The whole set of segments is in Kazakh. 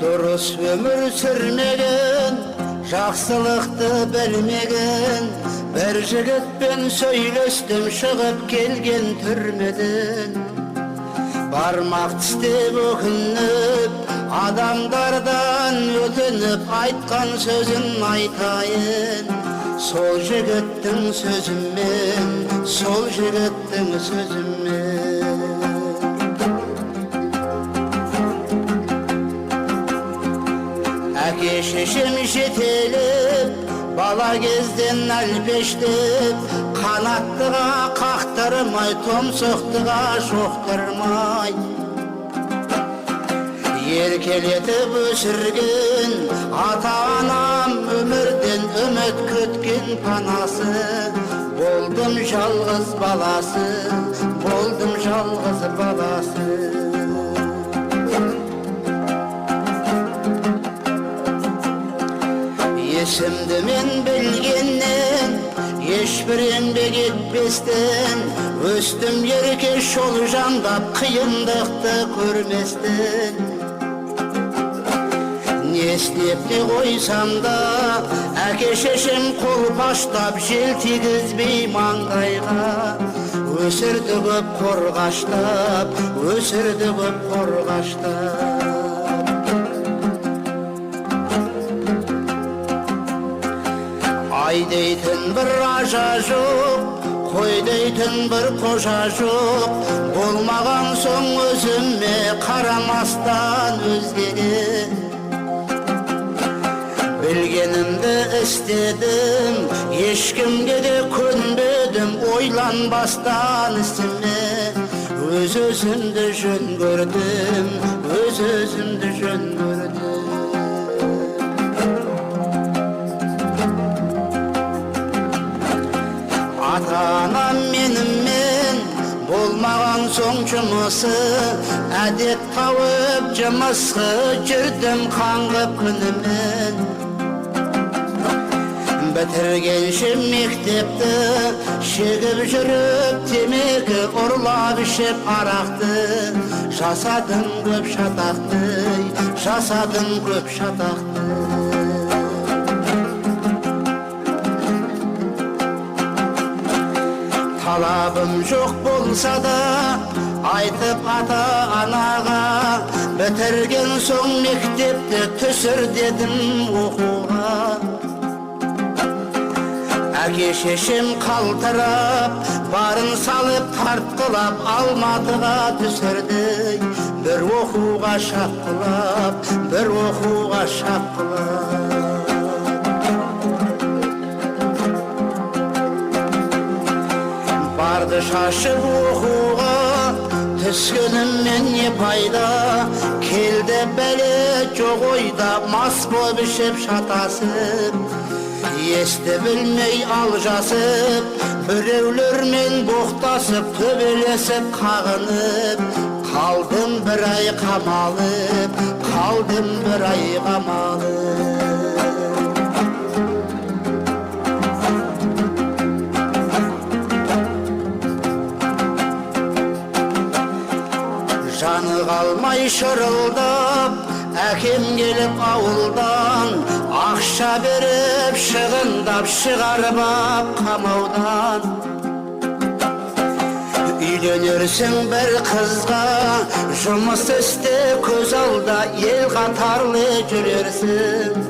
Dürüst ömür sürmegen, жақсылықты білмеген, бір жігітпен сөйлестім шығып келген түрмеден. Бармақ тістеп өкініп, адамдардан өтініп айтқан сөзін айтайын. Сол жігіттің сөзімен, сол жігіттің сөзімен. Әке шешем жетелеп, бала кезден әлпештеп, қанаттыға қақтырмай, тұмсықтыға шоқтырмай. Еркелетіп өсірген ата-анам өмірден үміт күткен панасы. Болдым жалғыз баласы, болдым жалғыз баласы. Есімді мен білгеннен, ешбір еңбек етпестен, өстім ерке жол жандап, қиындықты көрместен. Не істеп не қойсам да, әке шешем қолпаштап, жел тигізбей маңдайға. Өсірді көп қорғаштап, өсірді көп қорғаштап. Ай дейтін бір ажа жоқ, қой дейтін бір қожа жоқ. Болмаған соң өзіме қарамастан өзгеге. Білгенімді істедім, ешкімге де көнбедім, ойланбастан ісіме. Өз-өзімді жөн көрдім, өз-өзімді жөн көрдім. Ата-анам менімен болмаған соң жұмысы, әдет тауып жұмысқа жүрдім қаңғып күнімен. Бітіргенше мектепті шегіп жүріп, темекі ұрлап ішіп арақты. Жасадым көп шатақты, жасадым көп шатақты. Талабым жоқ болса да, айтып ата-анаға, бітірген соң мектепті түсір дедім оқуға. Әке шешем қалтырап, барын салып тартқылап, Алматыға түсірді. Бір оқуға шапқылап, бір оқуға шапқылап. Барды шашып оқуға, түскеніммен не пайда. Келді бәле жоқ ойда, мас боп ішіп шатасып. Есті білмей алжасып, біреулермен боқтасып, төбелесіп қағынып. Қалдым бір ай қамалып, қалдым бір ай қамалып. Жаны қалмай шырылдап, әкем келіп ауылдан, ақша беріп шығындап шығарып ап қамаудан. Үйленерсің бір қызға, жұмыс істе көз алда, ел қатарлы жүрерсің.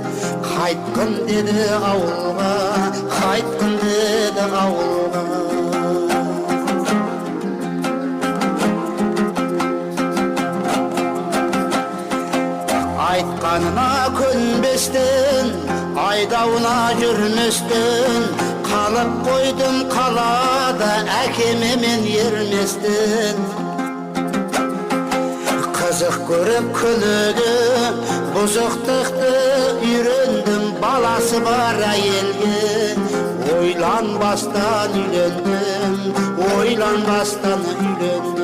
Қайтқын деді ауылға, қайтқын деді ауылға. Айтқанына көнбестен, айдауына жүрместен, қалып қойдым қалада әкеме мен ерместен. Қызық көріп күніге, бұзықтықты үйрендім, баласы бар әйелге. Ойланбастан үйлендім, ойланбастан үйлендім.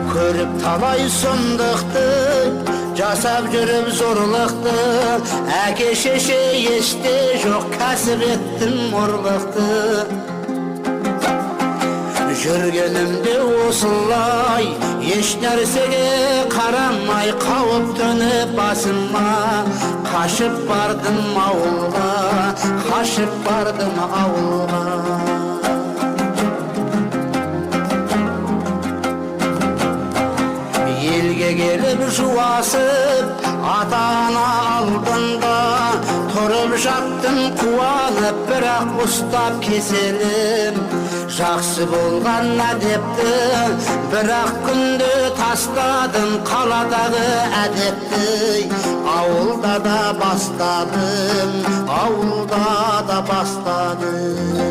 Көріп талай сұмдықты, жасап жүріп зорлықты. Әке шеше есте жоқ, кәсіп еттім ұрлықты. Жүргенімде осылай еш нәрсеге қарамай қауіп төніп басыма қашып бардым ауылға, қашып бардым ауылға. Елге келіп жуасып ата-ана алдында тұрып жаттым қуанып, бірақ ұстап кеселім жақсы болған әдепті, бірақ күнде тастадым қаладағы әдепті. Ауылда да бастадым, ауылда да бастадым.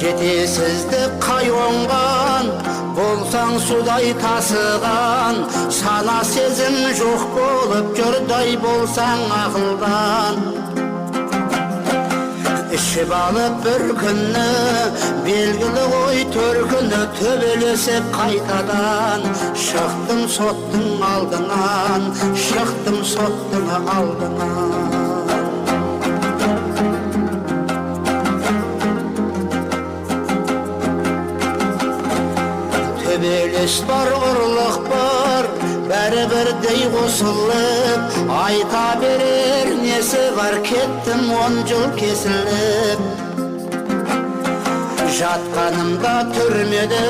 Жетесіздік қай оңған, болсаң судай тасыған, сана сезім жоқ болып жұрдай болсаң ақылдан. Ішіп алып бір күнні, белгілі ғой төркіні, төбелесіп қайтадан шықтым соттың алдынан, шықтым соттың алдынан. Төбелес бар, ұрлық бар, бәрі бірдей қосылып, айта берер несі бар, кеттім 10 жыл кесіліп. Жатқанымда түрмеде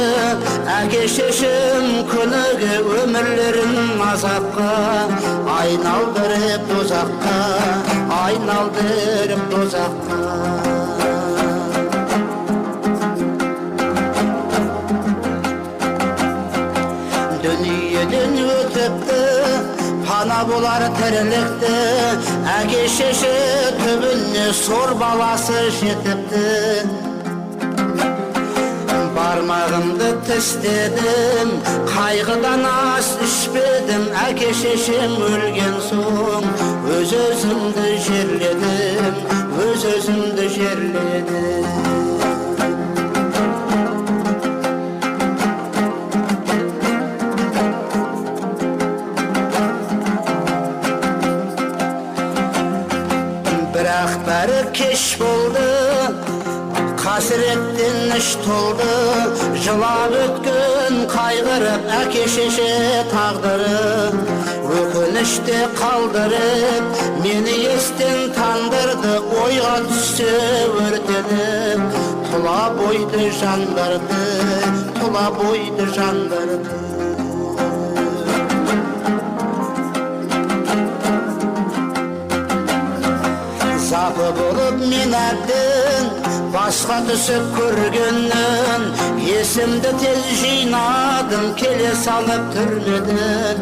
әке-шешем күніге өмірлерін азапқа айналдырып дозаққа, айналдырып дозаққа. Дүниеден өтіпті, пана болар тірілікті, әке-шеше түбіне сор баласы жетіпті. Бармағымды тістедім, қайғыдан ас ішпедім, әке-шешем өлген соң өз-өзімді жерледім, өз-өзімді жерледім. Бірақ бәрі кеш болды, қасіреттен іш толды, жылап өткен қайғырып әке-шеше тағдыры, өкініште қалдырып мені естен тандырды, ойға түссе өртеніп тұла бойды жандырды, тұла бойды жандырды. Запы болып мен әбден басқа түсіп көргеннен, есімді тез жинадым, келе салып түрмеден.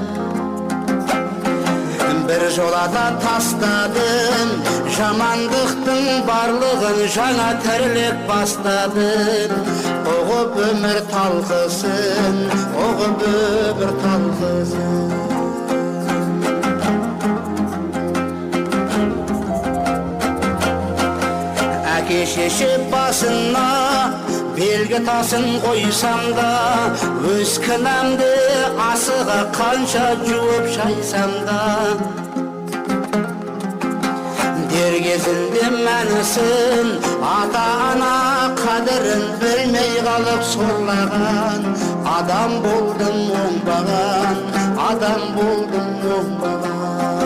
Бір жолата тастадым, жамандықтың барлығын, жаңа тірлік бастадым. Оғып өмір талқысын, оғып өмір талқысын. Әке-шеше басына белгі тасын қойсам да, өз кінәмді асыға қанша жуып шайсам да. Дер кезінде мәнісін, ата-ана қадірін білмей қалып сорлаған, адам болдым оңбаған, адам болдым оңбаған.